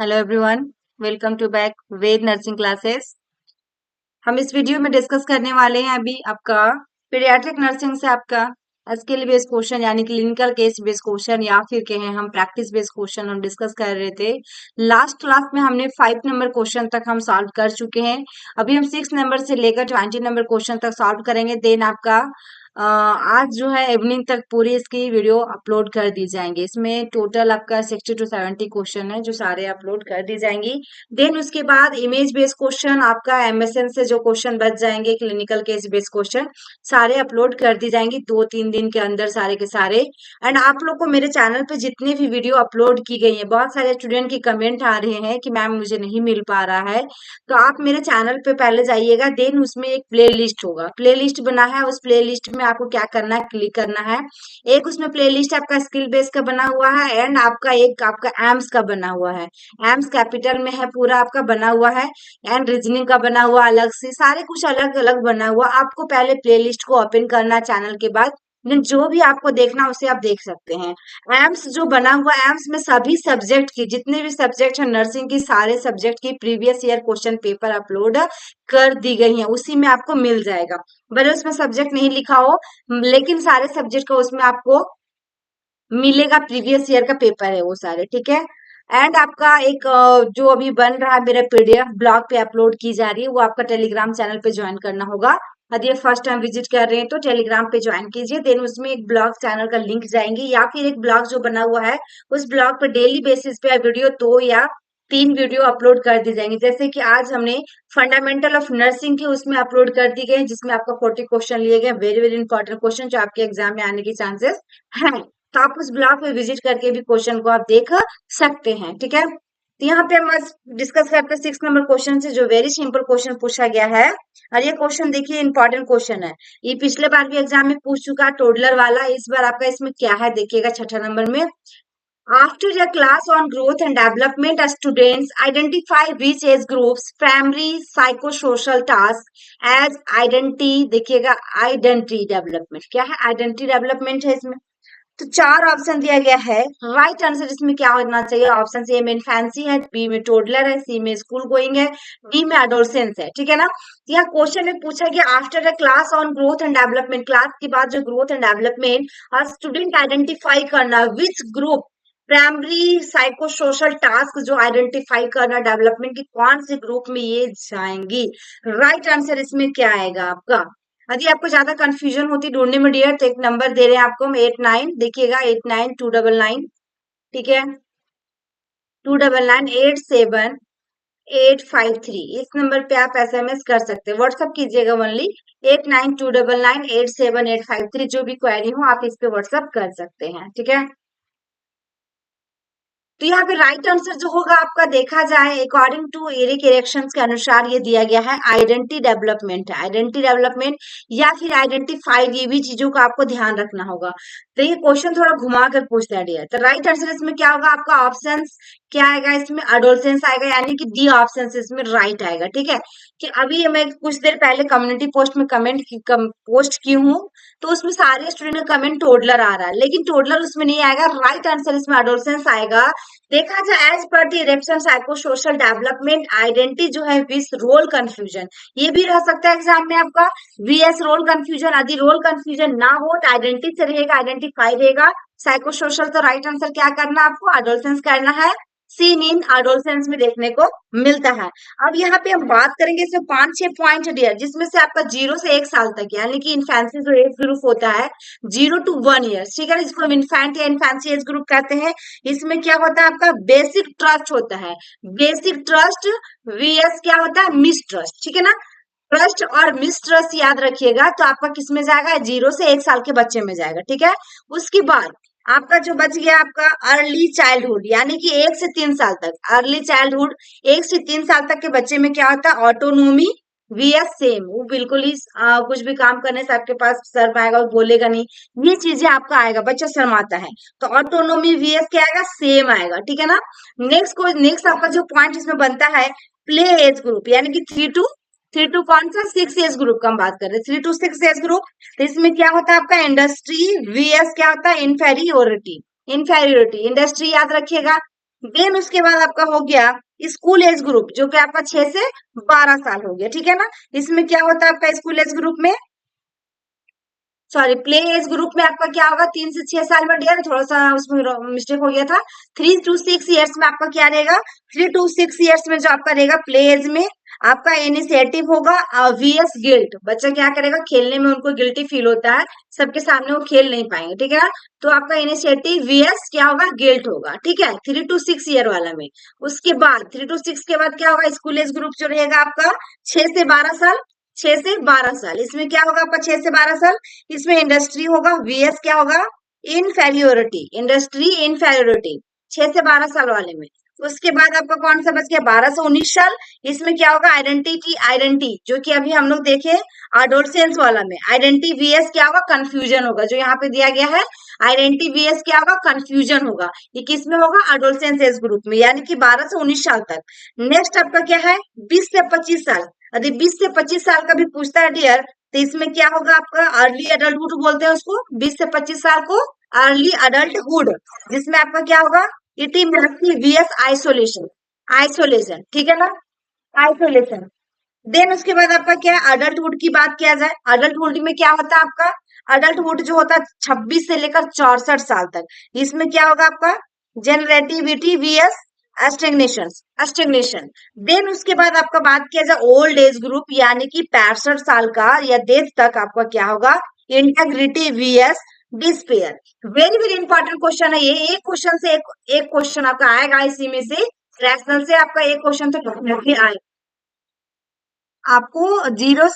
Hello everyone, welcome to back Ved nursing classes. हम इस video में डिस्कस करने वाले हैं अभी आपका पीडियाट्रिक नर्सिंग से आपका स्किल बेस्ड क्वेश्चन यानी क्लिनिकल केस बेस्ड क्वेश्चन या फिर कहें हम प्रैक्टिस बेस्ड क्वेश्चन हम डिस्कस कर रहे थे। लास्ट क्लास में हमने 5 नंबर क्वेश्चन तक हम सॉल्व कर चुके हैं। अभी हम 6 नंबर से लेकर 20 नंबर क्वेश्चन तक सॉल्व करेंगे। देन आपका आज जो है इवनिंग तक पूरी इसकी वीडियो अपलोड कर दी जाएंगे। इसमें टोटल आपका 60 to 70 क्वेश्चन है जो सारे अपलोड कर दी जाएंगी। देन उसके बाद इमेज बेस्ड क्वेश्चन आपका एमएसएन से जो क्वेश्चन बच जाएंगे क्लिनिकल केस बेस्ड क्वेश्चन सारे अपलोड कर दी जाएंगी 2-3 दिन के अंदर सारे के सारे। एंड आप लोग को मेरे चैनल पे जितने भी वीडियो अपलोड की गई है, बहुत सारे स्टूडेंट की कमेंट आ रहे हैं कि मैम मुझे नहीं मिल पा रहा है, तो आप मेरे चैनल पे पहले जाइएगा। देन उसमें एक प्ले लिस्ट होगा, प्ले लिस्ट बना है, उस प्ले लिस्ट में आपको क्या करना है, क्लिक करना है। एक उसमें प्ले लिस्ट आपका स्किल बेस का बना हुआ है एंड आपका एक आपका एम्स का बना हुआ है। एम्स कैपिटल में है, पूरा आपका बना हुआ है। एंड रीजनिंग का बना हुआ अलग से, सारे कुछ अलग अलग बना हुआ। आपको पहले प्ले लिस्ट को ओपन करना चैनल के बाद, then जो भी आपको देखना उसे आप देख सकते हैं। एम्स जो बना हुआ, एम्स में सभी सब्जेक्ट की जितने भी सब्जेक्ट है नर्सिंग की, सारे सब्जेक्ट की previous year question paper upload कर दी गई है, उसी में आपको मिल जाएगा। भले उसमें सब्जेक्ट नहीं लिखा हो, लेकिन सारे सब्जेक्ट का उसमें आपको मिलेगा। प्रीवियस ईयर का पेपर है वो सारे, ठीक है। एंड आपका एक जो अभी बन रहा है मेरा पीडीएफ ब्लॉग पे अपलोड की जा रही है, वो आपका टेलीग्राम चैनल पे ज्वाइन करना होगा। यदि ये फर्स्ट टाइम विजिट कर रहे हैं तो टेलीग्राम पे ज्वाइन कीजिए। देन उसमें एक ब्लॉग चैनल का लिंक जाएंगे या फिर एक ब्लॉग जो बना हुआ है उस ब्लॉग पे डेली बेसिस पे वीडियो 2 या 3 वीडियो अपलोड कर दी जाएंगी। जैसे कि आज हमने फंडामेंटल ऑफ नर्सिंग की उसमें अपलोड कर दी गई, जिसमें आपका 40 क्वेश्चन लिए गए, वेरी वेरी इंपॉर्टेंट क्वेश्चन जो आपके एग्जाम में आने की चांसेस हैं। तो आप उस ब्लॉग पे विजिट करके भी क्वेश्चन को आप देख सकते हैं, ठीक है। तो यहाँ पे हम डिस्कस करते हैं 6 नंबर क्वेश्चन से, जो वेरी सिंपल क्वेश्चन पूछा गया है। और ये क्वेश्चन देखिए इंपॉर्टेंट क्वेश्चन है, ये पिछले बार भी एग्जाम में पूछ चुका टोडलर वाला। इस बार आपका इसमें क्या है देखिएगा 6 नंबर में। After a class on growth and development, students identify which age groups, primary psychosocial tasks as identity, देखिएगा identity development, क्या है identity development है इसमें। तो 4 ऑप्शन दिया गया है, राइट आंसर इसमें क्या होना चाहिए। ऑप्शन ए में इन्फेंसी है, बी में टोडलर है, सी में स्कूल गोइंग है, डी में एडोलसेंस है, ठीक है ना। यहाँ क्वेश्चन में पूछा गया after a class on growth and development, class के बाद जो ग्रोथ एंड डेवलपमेंट और स्टूडेंट आइडेंटिफाई करना which group primary psycho social task जो आइडेंटिफाई करना डेवलपमेंट की कौन से ग्रुप में ये जाएंगी। राइट आंसर इसमें क्या आएगा आपका। यदि आपको ज्यादा कंफ्यूजन होती ढूंढने में डियर, तो एक नंबर दे रहे हैं आपको हम 89, देखिएगा 89 299, ठीक है 299 87 853, इस नंबर पे आप एसएमएस कर सकते हैं, व्हाट्सअप कीजिएगा ओनली 89 299 87 853। जो भी क्वेरी हो आप इस पे व्हाट्सअप कर सकते हैं, ठीक है। तो यहाँ पे राइट आंसर जो होगा आपका, देखा जाए अकॉर्डिंग टू एरिक इरेक्शंस के अनुसार ये दिया गया है आइडेंटिटी डेवलपमेंट। आइडेंटिटी डेवलपमेंट या फिर आइडेंटिफाइड, ये भी चीजों का आपको ध्यान रखना होगा। तो ये क्वेश्चन थोड़ा घुमा कर पूछता है डियर। तो राइट आंसर इसमें क्या होगा आपका, ऑप्शन क्या आएगा इसमें, एडोलसेंस आएगा, यानी कि डी ऑप्शन इसमें राइट आएगा, ठीक है। कि अभी मैं कुछ देर पहले कम्युनिटी पोस्ट में पोस्ट की हूँ, तो उसमें सारे स्टूडेंट का कमेंट टोडलर आ रहा है, लेकिन टोडलर उसमें नहीं आएगा। राइट आंसर इसमें एडोलसेंस आएगा। देखा जाए as per the Erikson psycho social development identity जो है विस रोल कंफ्यूजन, ये भी रह सकता है एग्जाम में आपका वीएस रोल कंफ्यूजन। यदि रोल कंफ्यूजन ना हो तो आइडेंटिटी से रहेगा, आइडेंटिफाई रहेगा। साइको सोशल, तो राइट आंसर क्या करना है आपको, एडोलसेंस करना है। सीन इन एडोलसेंस में देखने को मिलता है। अब यहाँ पे हम बात करेंगे इसमें 5-6 पॉइंट डियर, जिसमें से आपका 0 से 1 साल तक, यानी कि इन्फेंसी जो एज ग्रुप होता है 0 to 1 ईयर, ठीक है ना, जिसको हम इन्फेंट या इन्फेंसी एज ग्रुप कहते हैं। इसमें क्या होता है आपका बेसिक ट्रस्ट होता है, बेसिक ट्रस्ट वीएस क्या होता है, मिसट्रस्ट, ठीक है ना। ट्रस्ट और मिसट्रस्ट याद रखिएगा, तो आपका किस में जाएगा, 0 से 1 साल के बच्चे में जाएगा, ठीक है। उसके बाद आपका जो बच गया आपका अर्ली चाइल्डहुड, यानी कि 1 से 3 साल तक। अर्ली चाइल्डहुड 1 से 3 साल तक के बच्चे में क्या होता है, ऑटोनोमी वीएस सेम, वो बिल्कुल ही कुछ भी काम करने से आपके पास शर्म आएगा, वो बोलेगा नहीं, ये चीजें आपका आएगा, बच्चा शर्माता है, तो ऑटोनोमी वीएस क्या आएगा, सेम आएगा, ठीक है ना। नेक्स्ट आपका जो पॉइंट इसमें बनता है प्ले एज ग्रुप, यानी कि 3 टू कौन सा 6 एज ग्रुप का हम बात कर रहे हैं, 3 to 6 एज ग्रुप। तो इसमें क्या होता है आपका इंडस्ट्री वीएस क्या होता है, इन्फेरियोरिटी। इंडस्ट्री याद रखिएगा, देन उसके बाद आपका हो गया स्कूल एज ग्रुप, जो कि आपका 6 से 12 साल हो गया, ठीक है ना। इसमें क्या होता है आपका स्कूल एज ग्रुप में, सॉरी प्ले एज ग्रुप में आपका क्या होगा, 3 से 6 साल में दिया, थोड़ा सा उसमें मिस्टेक हो गया था। 3 to 6 ईयर्स में आपका क्या रहेगा, 3 to 6 ईयर्स में जो आपका रहेगा प्ले एज में आपका इनिशिएटिव होगा वीएस गिल्ट, बच्चा क्या करेगा, खेलने में उनको गिल्टी फील होता है, सबके सामने वो खेल नहीं पाएंगे, ठीक है ना। तो आपका इनिशिएटिव वीएस क्या होगा, गिल्ट होगा, ठीक है, 3 to 6 ईयर वाला में। उसके बाद 3 to 6 के बाद क्या होगा, स्कूल एज ग्रुप जो रहेगा आपका 6 से 12 साल, 6 से 12 साल, इसमें क्या होगा आपका 6 से 12 साल, इसमें इंडस्ट्री होगा, वीएस क्या होगा, इनफेरियोरिटी, इंडस्ट्री इनफेरियोरिटी, 6 से 12 साल वाले में। उसके बाद आपका कौन सा बच गया, 12 से 19 साल, इसमें क्या होगा, आइडेंटिटी, आइडेंटिटी जो कि अभी हम लोग देखे अडोलसेंस वाला में, आइडेंटिटी वीएस क्या होगा, कंफ्यूजन होगा, जो यहाँ पे दिया गया है आइडेंटिटी वीएस क्या होगा, कंफ्यूजन होगा, ये किस में होगा, अडोलसेंस एज ग्रुप में, यानी कि 12 से 19 साल तक। नेक्स्ट आपका क्या है, 20 से 25 साल, यदि 20 से 25 साल का भी पूछता है डियर, तो इसमें क्या होगा आपका अर्ली अडल्टहुड बोलते हैं उसको, 20 से 25 साल को अर्ली अडल्टहुड, जिसमें आपका क्या होगा, it is VS isolation, isolation, ठीक है ना, आइसोलेशन। देन उसके बाद आपका क्या है, अडल्टहुड की बात किया जाए, अडल्टहुड में क्या होता है आपका, अडल्टहुड जो होता है 26 से लेकर 64 साल तक, इसमें क्या होगा आपका जनरेटिविटी वीएस एस्टिग्नेशन, एस्टिग्नेशन। देन उसके बाद आपका बात किया जाए ओल्ड एज ग्रुप, यानी कि 65 साल का या डेथ तक आपका क्या होगा, integrity VS despair. Very very important question है ये, एक क्वेश्चन से एक क्वेश्चन आपका आएगा इसी में से, रैशनल से आपका एक क्वेश्चन तो डेफिनेटली आएगा। आपको जीरो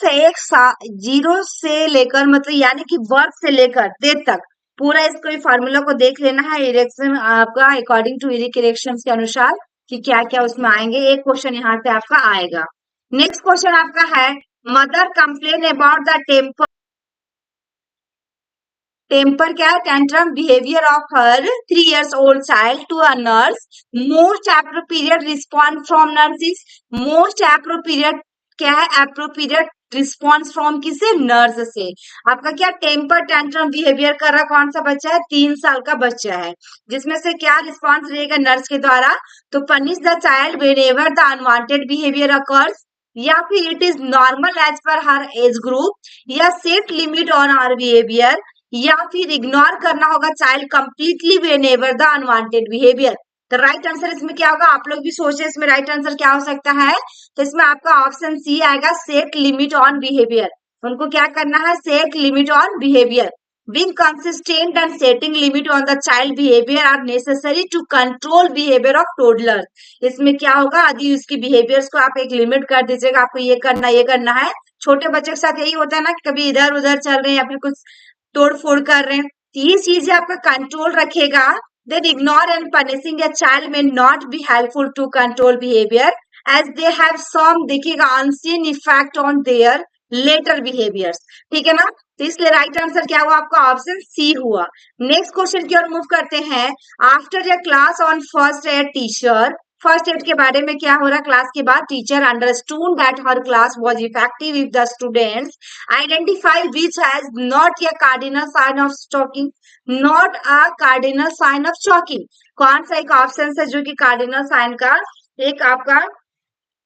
से लेकर मतलब यानी कि बर्थ से लेकर डेथ तक पूरा इसको फार्मूला को देख लेना है, इरेक्शन आपका अकॉर्डिंग टू इरिक इरेक्शन के अनुसार कि क्या क्या उसमें आएंगे, एक क्वेश्चन यहाँ से आपका आएगा। नेक्स्ट क्वेश्चन आपका है, mother complain about the temper क्या है, tantrum behaviour of her 3 years old child to a nurse, most appropriate response from nurse is, most appropriate क्या है, एप्रोप्रिएट रिस्पॉन्स फ्रॉम किसे, नर्स से। आपका क्या टेम्पर टेंट्रम बिहेवियर कर रहा कौन सा बच्चा है, 3 साल का बच्चा है, जिसमें से क्या रिस्पॉन्स रहेगा नर्स के द्वारा, तो punish the child whenever the unwanted behaviour occurs, या फिर it is normal age per her age group, या set limit on our behaviour, या फिर इग्नोर करना होगा child completely whenever the unwanted behaviour. तो राइट आंसर इसमें क्या होगा, आप लोग भी सोचे इसमें राइट आंसर क्या हो सकता है, तो इसमें आपका ऑप्शन सी आएगा, सेट लिमिट ऑन बिहेवियर। उनको क्या करना है, set limit on behaviour. Being consistent and setting limit on the child behavior are necessary to control behavior of toddler। इसमें क्या होगा, यदि उसकी बिहेवियर्स को आप एक लिमिट कर दीजिएगा, आपको ये करना है, छोटे बच्चे के साथ यही होता है ना कि कभी इधर उधर चल रहे हैं या फिर कुछ तोड़ फोड़ कर रहे हैं, तो ये चीजें आपका कंट्रोल रखेगा। Then ignore and punishing a child may not be helpful to control behaviour as they have some देखिएगा unseen effect on their later behaviours, ठीक है ना। तो इसलिए राइट आंसर क्या हुआ आपका, ऑप्शन सी हुआ। नेक्स्ट क्वेश्चन की ओर मूव करते हैं, after a class on first aid teacher, first aid के बारे में क्या हो रहा है, क्लास के बाद teacher understood that her class was effective if the students identify which has not a cardinal sign of stalking, not a cardinal sign of chalking। कौन सा एक ऑप्शन है जो कि कार्डिनल साइन का एक आपका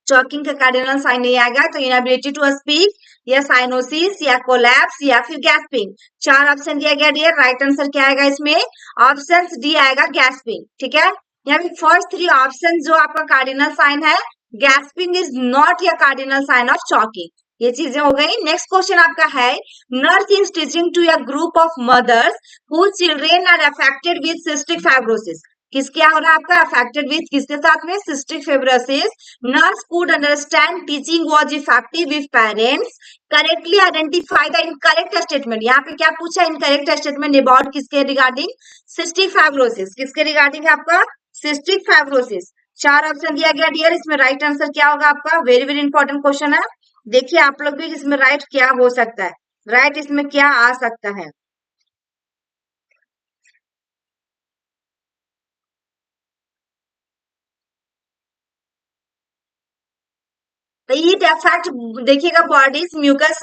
चॉकिंग का कार्डिनल साइन नहीं आएगा, तो इनएबिलिटी टू स्पीक या साइनोसिस या कोलैप्स या फिर गैस्पिंग, चार ऑप्शन दिया गया डियर, राइट आंसर क्या आएगा इसमें, ऑप्शन डी आएगा गैस्पिंग, ठीक है। यहाँ पे फर्स्ट 3 ऑप्शन जो आपका कार्डिनल साइन है, गैस्पिंग इज नॉट या कार्डिनल साइन ऑफ चॉकिंग, ये चीजें हो गई। नेक्स्ट क्वेश्चन आपका है, nurse is teaching to a group of mothers who children are affected with cystic fibrosis, किस क्या हो रहा है आपका, अफेक्टेड विद किसके साथ में, cystic fibrosis. Nurse could understand teaching was effective if parents correctly identify the incorrect statement। यहाँ पे क्या पूछा, इनकरेक्ट स्टेटमेंट अबाउट किसके रिगार्डिंग, सिस्टिक फाइब्रोसिस, किसके रिगार्डिंग है आपका, सिस्टिक फाइब्रोसिस। चार ऑप्शन दिया गया डियर, इसमें राइट आंसर क्या होगा आपका, वेरी वेरी इंपॉर्टेंट क्वेश्चन है, देखिए आप लोग भी इसमें राइट क्या हो सकता है, राइट इसमें क्या आ सकता है। ईट अफेक्ट देखिएगा बॉडीज म्यूकस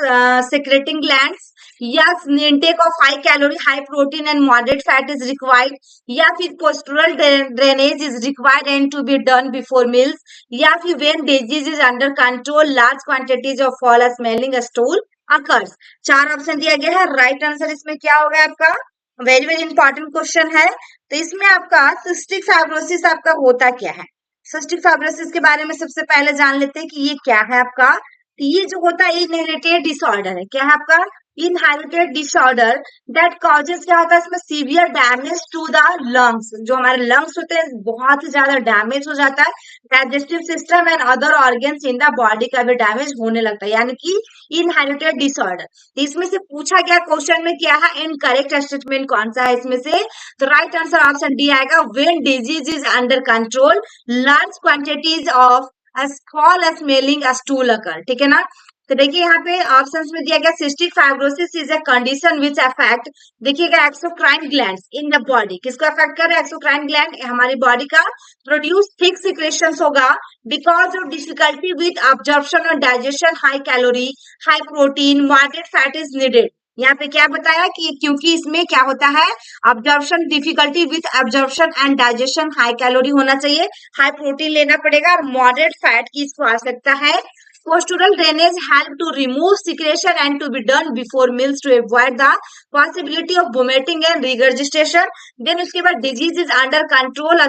सिक्रेटिंग ग्लैंड्स, या intake of high calorie high protein and moderate fat is required, या फिर postural drainage is required and to be done before meals, या फिर when disease is under control large quantities of foul smelling stool occurs. चार option दिया गया है, right answer इसमें क्या होगा आपका, वेरी वेरी इंपॉर्टेंट क्वेश्चन है। तो इसमें आपका सिस्टिक फाइब्रोसिस आपका होता क्या है, सिस्टिक फाइब्रोसिस के बारे में सबसे पहले जान लेते हैं कि ये क्या है आपका। तो ये जो होता है इनहेरिटेड डिसऑर्डर है, क्या है आपका, इनहेरिटेड डिसऑर्डर दैट कॉजेज, क्या होता है इसमें, severe damage to the lungs, जो हमारे लंग्स होते हैं बहुत ही ज्यादा डैमेज हो जाता है, digestive system and other organs in the body का भी डैमेज होने लगता है, यानी कि इनहेरिटेड डिसऑर्डर। इसमें से पूछा गया क्वेश्चन में क्या है, इनकरेक्ट स्टेटमेंट कौन सा है इसमें से, तो राइट आंसर ऑप्शन डी आएगा, when disease is under control large quantities of small smelling stool occur, ठीक है ना। तो देखिए यहाँ पे ऑप्शंस में दिया गया cystic fibrosis is a condition which affect, देखिएगा exocrine glands in the body, किसको अफेक्ट कर रहा है, एक्सोक्राइन ग्लैंड हमारी बॉडी का प्रोड्यूस थिक सिक्रेशंस होगा because of difficulty with absorption और digestion, high calorie high protein moderate fat is needed. यहाँ पे क्या बताया कि क्योंकि इसमें क्या होता है, absorption difficulty with absorption and digestion, high calorie होना चाहिए, हाई प्रोटीन लेना पड़ेगा और मॉडरेट फैट की इसको आवश्यकता है। Postural drainage help to remove secretion and to be done before meals to avoid the possibility of vomiting and regurgitation. Then उसके बाद disease is under control,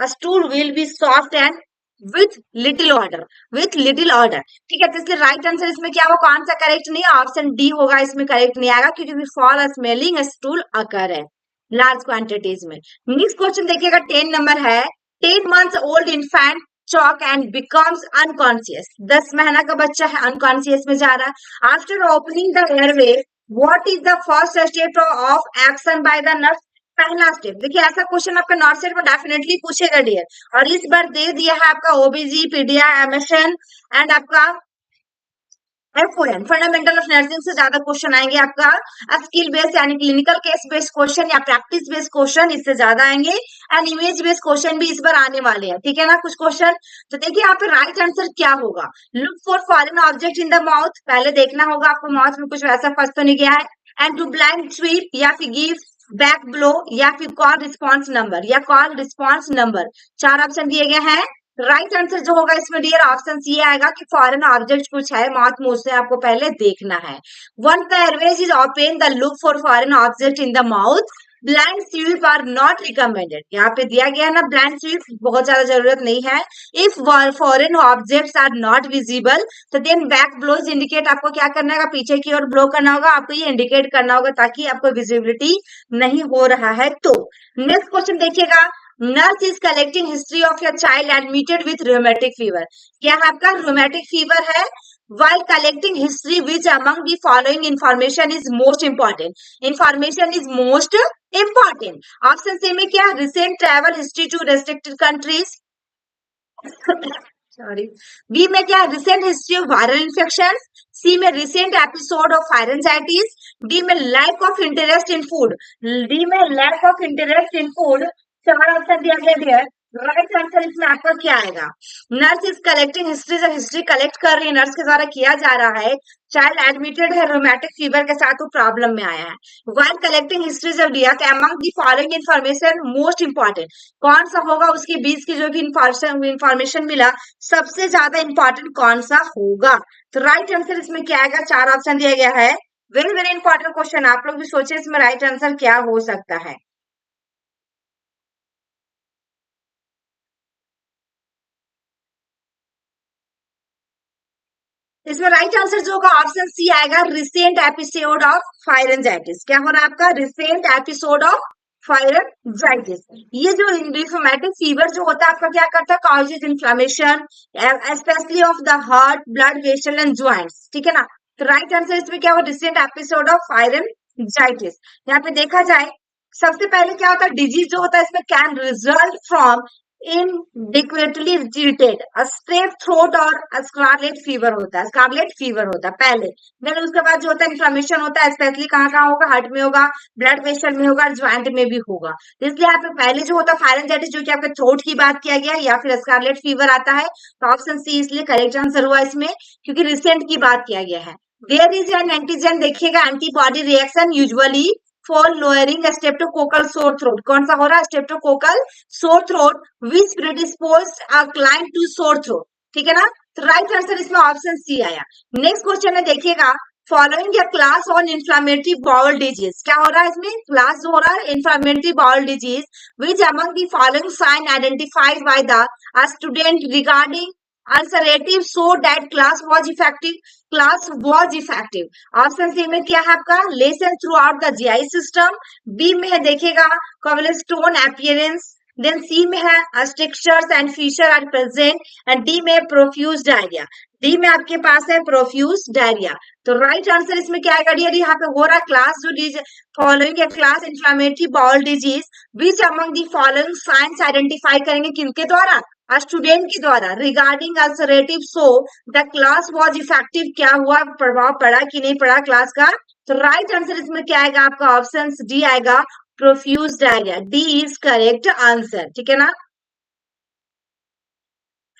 stool will be soft and with little order, with little order, ठीक है। तो इसलिए right answer इसमें क्या होगा, कौन सा करेक्ट नहीं है, ऑप्शन डी होगा इसमें करेक्ट नहीं आएगा, क्योंकि फॉल स्मेलिंग स्टूल अकर है लार्ज क्वांटिटीज में। नेक्स्ट क्वेश्चन देखिएगा 10 नंबर है, 10 months old infant chalk and becomes unconscious, 10 महीना का बच्चा है अनकॉन्शियस में जा रहा है, after opening the airway what is the first step of action by the nurse, पहला स्टेप। देखिए ऐसा क्वेश्चन आपका नॉर्थ सेट में डेफिनेटली पूछेगा डियर, और इस बार दे दिया है आपका ओबीजी पीडिया एमएसएन एंड आपका एफओएन फंडामेंटल ऑफ नर्सिंग से ज्यादा क्वेश्चन आएंगे आपका स्किल बेस्ड यानी क्लिनिकल केस बेस्ड क्वेश्चन या प्रैक्टिस बेस्ड क्वेश्चन इससे ज्यादा आएंगे, एंड इमेज बेस्ड क्वेश्चन भी इस बार आने वाले हैं, ठीक है ना कुछ क्वेश्चन। तो देखिए यहाँ पे राइट आंसर क्या होगा, look for foreign object in the mouth, पहले देखना होगा आपको माउथ में कुछ वैसा फंस तो नहीं गया है, एंड टू ब्लाइंड स्वीप या फिर गिव बैक ब्लो या फिर कॉल रिस्पॉन्स नंबर या कॉल रिस्पॉन्स नंबर, चार ऑप्शन दिए गए हैं। राइट आंसर जो होगा इसमें डियर ऑप्शन सी आएगा कि फॉरेन ऑब्जेक्ट कुछ है माउथ में उसे आपको पहले देखना है। One the airways is open the look for foreign object in the mouth, blind sweep are not recommended, यहाँ पे दिया गया है ना ब्लाइंड स्वीप बहुत ज्यादा जरूरत नहीं है। If foreign objects are not visible तो देन बैक ब्लोज इंडिकेट, आपको क्या करना होगा, पीछे की ओर ब्लो करना होगा, आपको ये इंडिकेट करना होगा ताकि आपको विजिबिलिटी नहीं हो रहा है। तो नेक्स्ट क्वेश्चन देखिएगा, nurse is collecting history of your child admitted with rheumatic fever, क्या आपका रोमेटिक फीवर है, while collecting history which among the following information is most important, information is most important, option C में क्या, recent travel history to restricted countries, sorry, B में क्या, recent history of viral infections, सी में recent episode of pharyngitis, D में lack of interest in food, D में lack of interest in food, चार option दिया गया है। राइट आंसर इसमें आपका क्या आएगा, नर्स इज कलेक्टिंग हिस्ट्री, जब हिस्ट्री कलेक्ट कर रही है नर्स के द्वारा किया जा रहा है, चाइल्ड एडमिटेड है रोमेटिक फीवर के साथ, वो प्रॉब्लम में आया है, व्हाइल कलेक्टिंग हिस्ट्री जब दिया कि among the following information most important, कौन सा होगा उसके बीच की जो भी इंफॉर्मेशन मिला सबसे ज्यादा इंपॉर्टेंट कौन सा होगा। तो राइट आंसर इसमें क्या आएगा, चार ऑप्शन दिया गया है, वेरी वेरी इंपॉर्टेंट क्वेश्चन, आप लोग भी सोचे इसमें राइट आंसर क्या हो सकता है। इसमें राइट आंसर जो होगा ऑप्शन सी आएगा, रिसेंट एपिसोड ऑफ फायरेंजाइटिस, क्या हो रहा है आपका, रिसेंट एपिसोड ऑफ फायरेंजाइटिस। ये जो रिफ्लेमेटिक फीवर जो होता है आपका क्या करता है, causes inflammation specially of the heart blood vessel and joints, ठीक है ना। तो राइट आंसर इसमें क्या होगा, रिसेंट एपिसोड ऑफ फायरेंजाइटिस। यहाँ पे देखा जाए सबसे पहले क्या होता है, डिजीज जो होता है इसमें can result from inadequately irritated, strep throat और स्कारलेट फीवर होता है, स्कारलेट फीवर होता है पहले। देन उसके बाद जो होता है इन्फ्लेमेशन होता है, स्पेशली कहाँ कहाँ होगा, हार्ट में होगा, ब्लड प्रेशर में होगा, ज्वाइंट में भी होगा। तो इसलिए यहाँ पे पहले जो होता है फायरेंजाइटिस, जो कि आपके थ्रोट की बात किया गया है, या फिर स्कारलेट फीवर आता है। तो ऑप्शन सी इसलिए करेक्ट आंसर हुआ इसमें, क्योंकि रिसेंट की बात किया गया है। देयर इज एन एंटीजन, देखिएगा antibody reaction usually for lowering streptococcal sore throat. कौन सा हो रहा है, streptococcal sore throat which predispose a client to sore throat. ठीक है ना, तो राइट आंसर इसमें ऑप्शन सी आया। नेक्स्ट क्वेश्चन में देखिएगा, following a class on inflammatory bowel disease, क्या हो रहा है इसमें, क्लास जो हो रहा है inflammatory bowel disease, which among the following sign identified by the student regarding ulcerative so that class was effective, class was effective। Option C में क्या है आपका, lesson throughout the GI system. B में है देखिएगा cobblestone appearance. Then C में है strictures and feature are present, and D में प्रोफ्यूज डायरिया। डी में आपके पास है प्रोफ्यूज डायरिया। तो राइट आंसर इसमें क्या आएगा डियर, यहाँ पे हो रहा है क्लास जो डिज following a class inflammatory bowel disease which among the following signs identify करेंगे किनके द्वारा, स्टूडेंट के द्वारा, regarding ulcerative so the class was effective, क्या हुआ, प्रभाव पड़ा कि नहीं पड़ा क्लास का। तो राइट आंसर इसमें क्या आएगा आपका, ऑप्शन डी आएगा, profuse diarrhoea. D is correct answer. ठीक है ना।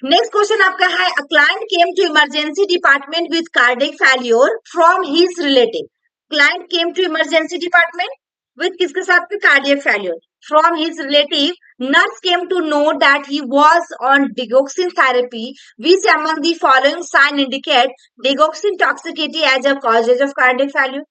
नेक्स्ट क्वेश्चन आपका है, a client came to emergency department with cardiac failure from his relative. Client came to emergency department with किसके साथ में, cardiac failure from his relative. Nurse came to know that he was on digoxin therapy. Which among the following sign indicate digoxin toxicity as a cause of cardiac failure?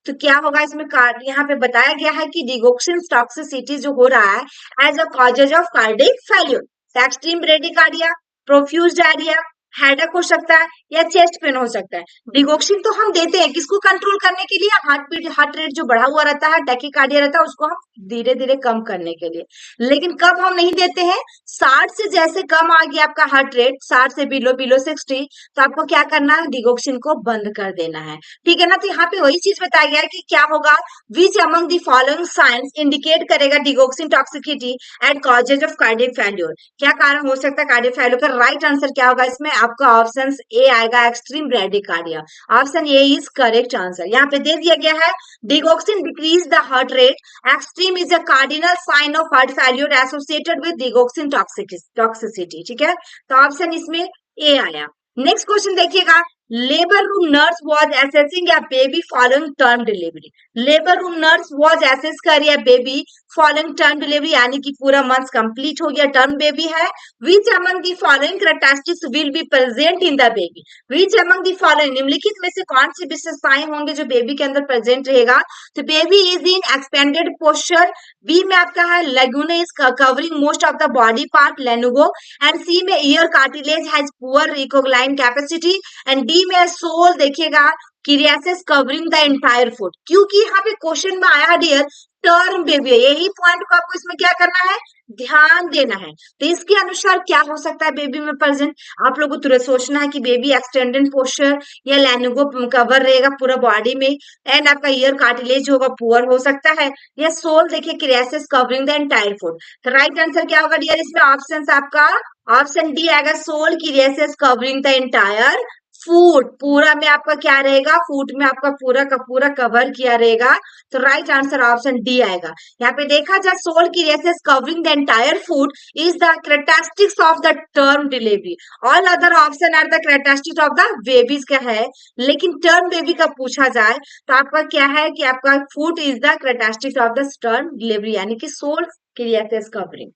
तो क्या होगा इसमें, यहाँ पे बताया गया है कि डिगोक्सिन टॉक्सिसिटी जो हो रहा है as a causes of cardiac failure. Extreme bradycardia, profuse diarrhoea, headache हो सकता है, या चेस्ट पेन हो सकता है। डिगोक्सिन तो हम देते हैं किसको कंट्रोल करने के लिए, हार्ट रेट जो बढ़ा हुआ रहता है, टैकीकार्डिया रहता है, उसको हम धीरे धीरे कम करने के लिए। लेकिन कब हम नहीं देते हैं, 60 से जैसे कम आ गया आपका हार्ट रेट, 60 से बिलो 60, तो आपको क्या करना है, डिगोक्सिन को बंद कर देना है। ठीक है ना। तो यहाँ पे वही चीज बताया गया है कि क्या होगा, which among the following signs indicate करेगा digoxin toxicity and causes of cardiac failure, क्या कारण हो सकता है कार्डियक फेल्योर का। राइट आंसर क्या होगा इसमें, आपका ऑप्शन ए आएगा, extreme bradycardia. Option A is correct answer. यहाँ पे दे दिया गया है, digoxin decrease the heart rate, extreme is a cardinal sign of heart failure associated with digoxin toxicity. ठीक है, तो ऑप्शन इसमें ए आया। नेक्स्ट क्वेश्चन देखिएगा, labour room nurse was assessing a baby following term delivery. Labour room nurse was assess कर रही है baby following term delivery, यानी कि पूरा मंथ कंप्लीट हो गया, टर्म बेबी है। विच among the following characteristics will be present in the baby. Which among the following, निम्नलिखित में से कौन सी विशेषताएं होंगे जो बेबी के अंदर प्रेजेंट रहेगा। तो baby is in expanded posture. B में आपका है लेगुना is covering most of the body part, lanugo. And C में ear cartilage has poor recoiling capacity. And D में सोल देखिएगा, creases covering the entire foot. क्योंकि यहाँ पे क्वेश्चन में आया डियर टर्म बेबी है, यही पॉइंट को आपको इसमें क्या करना है, ध्यान देना है। तो इसके अनुसार क्या हो सकता है बेबी में प्रेजेंट, आप लोगों को तुरंत सोचना है कि बेबी एक्सटेंडेड पोस्चर या लैनुगो कवर रहेगा पूरा बॉडी में, एंड आपका ईयर कार्टिलेज होगा पुअर हो सकता है, या सोल देखिए क्रियासिस कवरिंग द एंटायर फुट। तो राइट आंसर क्या होगा डियर इसमें, ऑप्शन आपका ऑप्शन डी आएगा, soul creases covering the entire फूट। पूरा में आपका क्या रहेगा, फूट में आपका पूरा का पूरा कवर किया रहेगा। तो राइट आंसर ऑप्शन डी आएगा। यहाँ पे देखा जाए, sole creases covering the entire foot is the characteristics of the term delivery. All other option are the characteristics of the babies का है, लेकिन टर्म बेबी का पूछा जाए तो आपका क्या है कि आपका foot is the characteristics of the term delivery, यानी कि sole creases covering.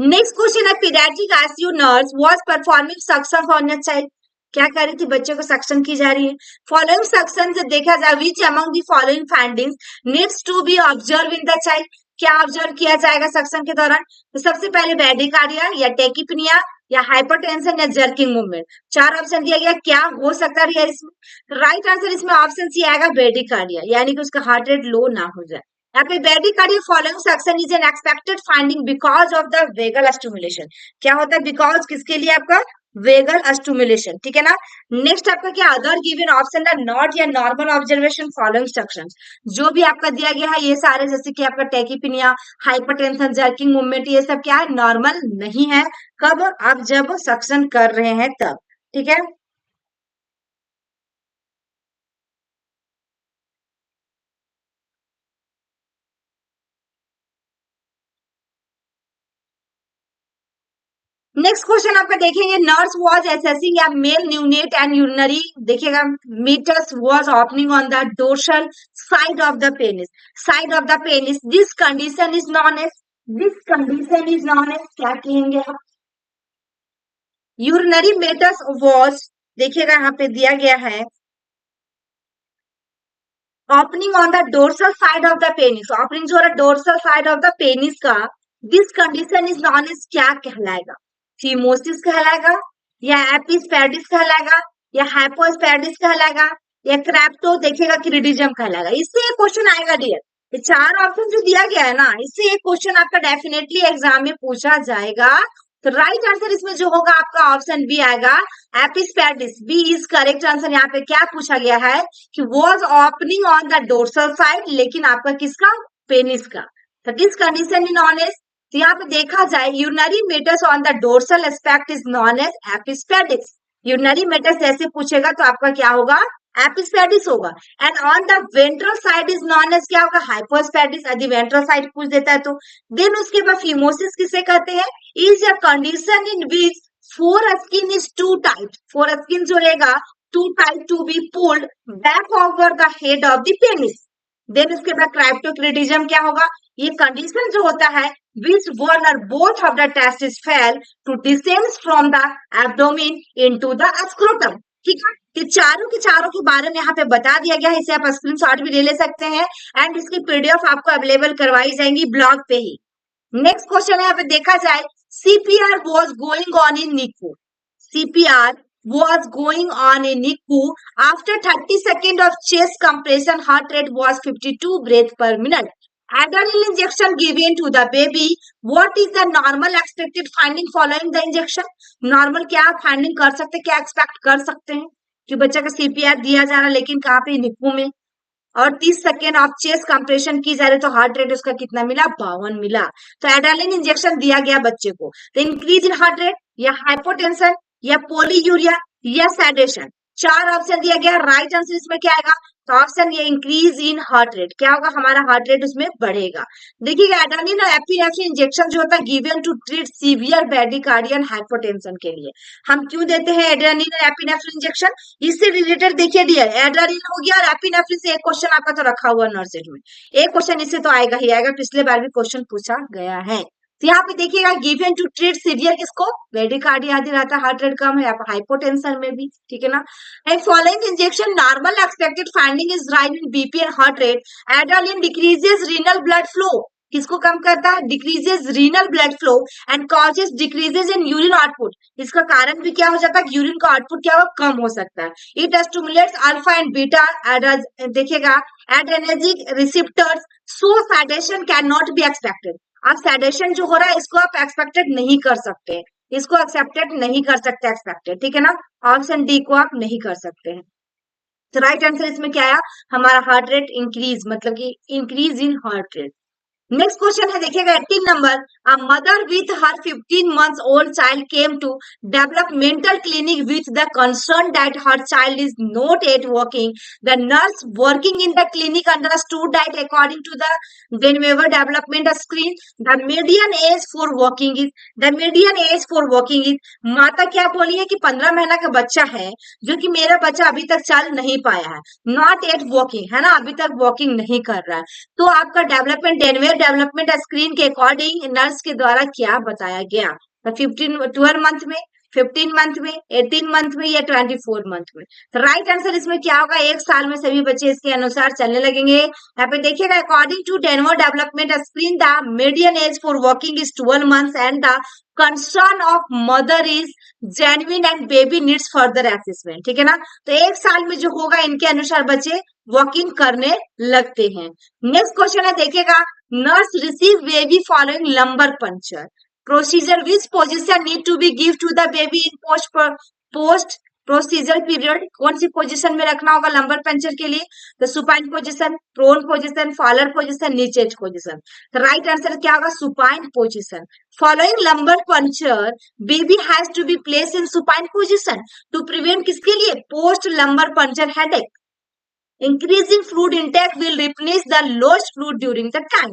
Next question है, paediatric ICU nurse was performing suction on a child. क्या कर रही थी, बच्चे को सक्शन की जा रही है। फॉलोइंग सक्शन से देखा जाए, which among the following findings needs to be observe in the child, क्या ऑब्जर्व किया जाएगा सक्शन के दौरान। तो सबसे पहले ब्रैडिकार्डिया या टेकिपनिया या हाइपरटेंशन या जर्किंग मूवमेंट, चार ऑप्शन दिया गया, क्या हो सकता है इसमें। राइट आंसर इसमें ऑप्शन सी आएगा, ब्रैडिकार्डिया, यानी कि उसका हार्ट रेट लो ना हो जाए। यहाँ पे bradycardia following suction is an expected finding because of the vagal stimulation. क्या होता है बिकॉज, किसके लिए आपका वेगल स्टिमुलेशन, ठीक है ना। नेक्स्ट आपका क्या, other given option the not या नॉर्मल ऑब्जर्वेशन फॉलोइंग इंस्ट्रक्शंस। जो भी आपका दिया गया है ये सारे, जैसे कि आपका टैकीपीनिया, हाइपरटेंशन, जर्किंग मूवमेंट, ये सब क्या है, नॉर्मल नहीं है। कब, आप जब सक्शन कर रहे हैं तब, ठीक है। नेक्स्ट क्वेश्चन आपका देखेंगे, nurse was assessing a male neonate and urinary, देखिएगा, meatus was opening on the dorsal side of the penis, side of the penis, this condition is known as, this condition is known as, क्या कहेंगे आप, urinary Maytas was, देखिएगा यहाँ पे दिया गया है, opening on the dorsal side of the penis, opening जो है dorsal side of the penis का, this condition is known as, क्या कहलाएगा, फीमोसिस कहलाएगा, या एपिस्पेडिस कहलाएगा, या हाइपोस्पेडिस कहलाएगा, या क्रैप्टो, देखिएगा, क्रिडिजम कहलाएगा। इससे एक क्वेश्चन आएगा डियर, ये चार ऑप्शन जो दिया गया है ना, इससे एक क्वेश्चन आपका डेफिनेटली एग्जाम में पूछा जाएगा। तो राइट आंसर इसमें जो होगा आपका ऑप्शन बी आएगा, epispadias, B is correct answer. यहाँ पे क्या पूछा गया है कि was opening on the dorsal side, लेकिन आपका किसका, पेनिस का, तो this condition in known as, तो यहाँ पे देखा जाए urinary meatus on the dorsal aspect is known as epispadias, urinary meatus ऐसे पूछेगा तो आपका क्या होगा, एपिस्पेडिस होगा। And on the ventral side is known as, क्या होगा, हाइपोस्पेडिस, यदि वेंट्रल साइड पूछ देता है तो। देन उसके बाद फीमोसिस किसे कहते हैं, is a condition in which foreskin is too tight, foreskin जो रहेगा too tight to be pulled back over the head of the penis. Then उसके बाद क्राइप्टोक्रिटिज्म क्या होगा, ये कंडीशन जो होता है which one or both of the testes fell to descends from the abdomen into the scrotum, ठीक है। ये चारों के चारों के बारे में यहाँ पे बता दिया गया है, इसे आप स्क्रीनशॉट भी ले ले सकते हैं, एंड इसकी पीडीएफ आपको अवेलेबल करवाई जाएंगी ब्लॉग पे ही। नेक्स्ट क्वेश्चन यहाँ पे देखा जाए, CPR was going on in NICU, CPR was going on in NICU after 30 seconds of chest compression, heart rate was 52 breath per minute. Adrenaline injection given to the baby. What is the normal expected finding following the injection? Normal क्या finding कर सकते, क्या expect कर सकते हैं कि बच्चा का CPR दिया जा रहा है, लेकिन कहाँ पे, NICU में, और 30 सेकेंड ऑफ चेस्ट कंप्रेशन की जा रही, तो हार्ट रेट उसका कितना मिला, 52 मिला। तो एड्रेनलिन इंजेक्शन दिया गया बच्चे को, तो इंक्रीज इन हार्ट रेट, या हाइपोटेंशन, या पोलीयूरिया, या सेडेशन, चार ऑप्शन दिया गया। राइट आंसर इसमें क्या आएगा, तो ऑप्शन ये इंक्रीज इन हार्ट रेट, क्या होगा, हमारा हार्ट रेट उसमें बढ़ेगा। देखिएगा, एड्रेनलिन और एपिनेफ्रिन इंजेक्शन जो होता है given to treat severe bradycardia and hypotension के लिए। हम क्यों देते हैं एड्रेनलिन और एपिनेफ्रिन इंजेक्शन, इससे रिलेटेड देखिए डियर, एड्रेनलिन हो गया और एपिनेफ्रिन से एक क्वेश्चन आपका तो रखा हुआ नर्सिंग में, एक क्वेश्चन इससे तो आएगा ही आएगा, पिछले बार भी क्वेश्चन पूछा गया है। तो यहाँ पे देखिएगा, गिवन टू ट्रीट सीवियर किसको, ब्रैडिकार्डिया आदि रहता है, हार्ट रेट कम है, हाइपोटेंशन में भी, ठीक है ना। And following injection normal expected finding is rise in BP and heart rate, adrenaline decreases renal blood flow, किसको कम करता है, decreases renal blood flow, and causes decreases in urine output, इसका कारण भी क्या हो जाता है, यूरिन का आउटपुट क्या हो, कम हो सकता है। It stimulates alpha and beta, देखिएगा, adrenergic receptors, so sedation can not be expected. अब सेडेशन जो हो रहा है इसको आप एक्सपेक्टेड नहीं कर सकते, इसको एक्सेप्टेड नहीं कर सकते, एक्सपेक्टेड, ठीक है ना, ऑप्शन डी को आप नहीं कर सकते हैं। तो राइट आंसर इसमें क्या आया, हमारा हार्ट रेट इंक्रीज, मतलब कि increase in heart rate. Next question है, देखिएगा 18 नंबर, a mother with her 15 months old child came to developmental clinic with the concern that her child is not at walking, the nurse working in the clinic understood that according to the Whenever development screen, the median age for walking is, the median age for walking is, माता क्या बोली है कि 15 महीना का बच्चा है, जो कि मेरा बच्चा अभी तक चल नहीं पाया है, नॉट एट वॉकिंग, है ना, अभी तक वॉकिंग नहीं कर रहा है। तो आपका डेवलपमेंट, डेनवेयर डेवलपमेंट स्क्रीन के अकॉर्डिंग नर्स के द्वारा क्या बताया गया, तो 12 मंथ में, 15 मंथ में, 18 मंथ में, या 24 मंथ में। तो राइट आंसर इसमें क्या होगा, एक साल में सभी बच्चे इसके अनुसार चलने लगेंगे। यहाँ पे देखिएगा, according to Denver development screen the median age for walking is 12 months and the concern of mother is genuine and baby needs further assessment, ठीक है ना। तो एक साल में जो होगा इनके अनुसार बच्चे वॉकिंग करने लगते हैं। नेक्स्ट क्वेश्चन है, देखिएगा, nurse receive baby following lumbar puncture, Procedure, which position need to be give to the baby in post procedure period, कौन सी पोजीशन में रखना होगा लंबर पंचर के लिए? The supine position, prone position, Fowler position, knee chest position. तो right answer क्या होगा? Supine position. Following lumbar puncture baby has to be place in supine position to prevent किसके लिए? Post lumbar puncture headache. Increasing fluid intake will replace the lost fluid during the time.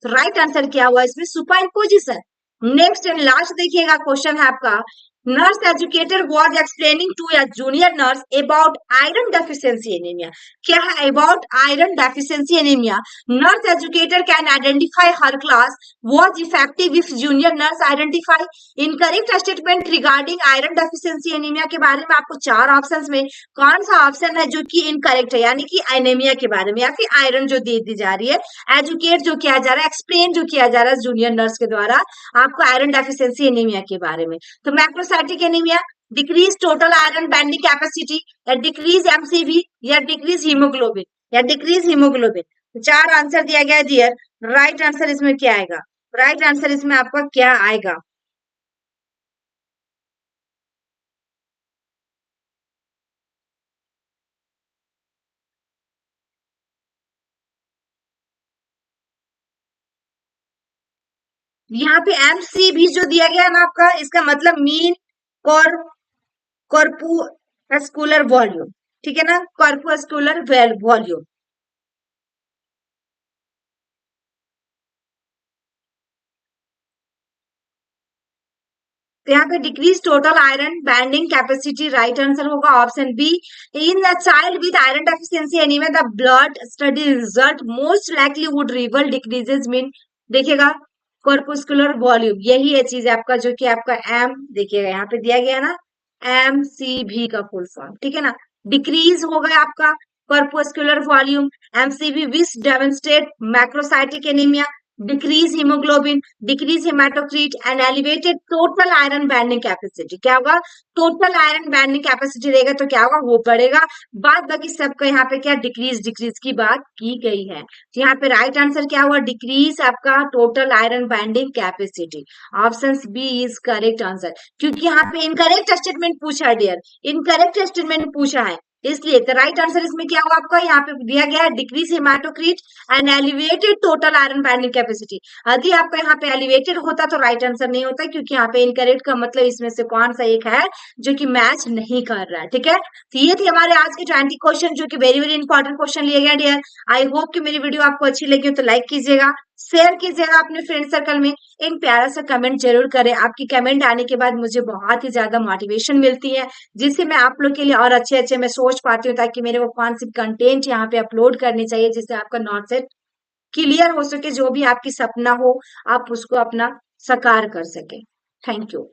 तो right answer क्या हुआ इसमें? Supine position. Next and last देखिएगा question है आपका, nurse educator was explaining to a junior nurse about iron deficiency anemia. क्या है about iron deficiency anemia? Nurse educator can identify her class was effective if junior nurse identify incorrect statement regarding iron deficiency anemia के बारे में आपको चार options में कौन सा ऑप्शन है जो कि इनकरेक्ट है, यानी कि एनीमिया के बारे में या फिर आयरन जो दे दी जा रही है, एजुकेट जो किया जा रहा है, एक्सप्लेन जो किया जा रहा है जूनियर नर्स के द्वारा आपको आयरन डेफिशिएंसी एनीमिया के बारे में। तो macrocytic anaemia, decrease total iron binding capacity, या डिक्रीज एमसीवी, या डिक्रीज हीमोग्लोबिन, या डिक्रीज हीमोग्लोबिन। तो चार आंसर दिया गया डियर। राइट आंसर इसमें क्या आएगा? राइट आंसर इसमें आपका क्या आएगा? यहाँ पे एमसी भी जो दिया गया है ना आपका, इसका मतलब मीन कॉर कॉर्पुस्कुलर वॉल्यूम, ठीक है ना, कॉर्पुस्कुलर वॉल्यूम। तो यहाँ पे decrease total iron binding capacity, right answer होगा option B. In the child with iron deficiency anaemia the blood study result most likely would reveal decreases mean, देखिएगा कॉर्पुस्कुलर वॉल्यूम, यही है चीज आपका जो कि आपका एम, देखिएगा यहाँ पे दिया गया ना एम सी भी का फुल फॉर्म, ठीक है ना। डिक्रीज हो गया आपका corpuscular volume, MCV which demonstrate macrocytic anaemia, decrease haemoglobin, decrease haematocrit and elevated total iron binding capacity. क्या होगा? टोटल आयरन बैंडिंग कैपेसिटी रहेगा तो क्या होगा? वो बढ़ेगा। बाद बाकी सबका यहाँ पे क्या डिक्रीज डिक्रीज की बात की गई है। तो यहाँ पे राइट आंसर क्या हुआ? डिक्रीज आपका total iron binding capacity, option B is correct answer, क्योंकि यहाँ पे इनकरेक्ट स्टेटमेंट पूछा है डियर, इनकरेक्ट स्टेटमेंट पूछा है इसलिए। तो राइट आंसर इसमें क्या हुआ आपका? यहाँ पे दिया गया है decrease haematocrit and elevated total iron binding capacity. यदि आपका यहाँ पे एलिवेटेड होता तो राइट आंसर नहीं होता, क्योंकि यहाँ पे इनकरेक्ट का मतलब इसमें से कौन सा एक है जो कि मैच नहीं कर रहा है, ठीक है। तो ये थे हमारे आज के 20 क्वेश्चन जो कि वेरी वेरी इंपॉर्टेंट क्वेश्चन लिए गए डियर। आई होप कि मेरी वीडियो आपको अच्छी लगी हो तो लाइक कीजिएगा, शेयर कीजिएगा अपने फ्रेंड सर्कल में, एक प्यारा सा कमेंट जरूर करें। आपकी कमेंट आने के बाद मुझे बहुत ही ज्यादा मोटिवेशन मिलती है, जिससे मैं आप लोग के लिए और अच्छे अच्छे मैं सोच पाती हूँ, ताकि मेरे को कौन सी कंटेंट यहाँ पे अपलोड करनी चाहिए जिससे आपका नॉट सेट क्लियर हो सके, जो भी आपकी सपना हो आप उसको अपना साकार कर सके। Thank you.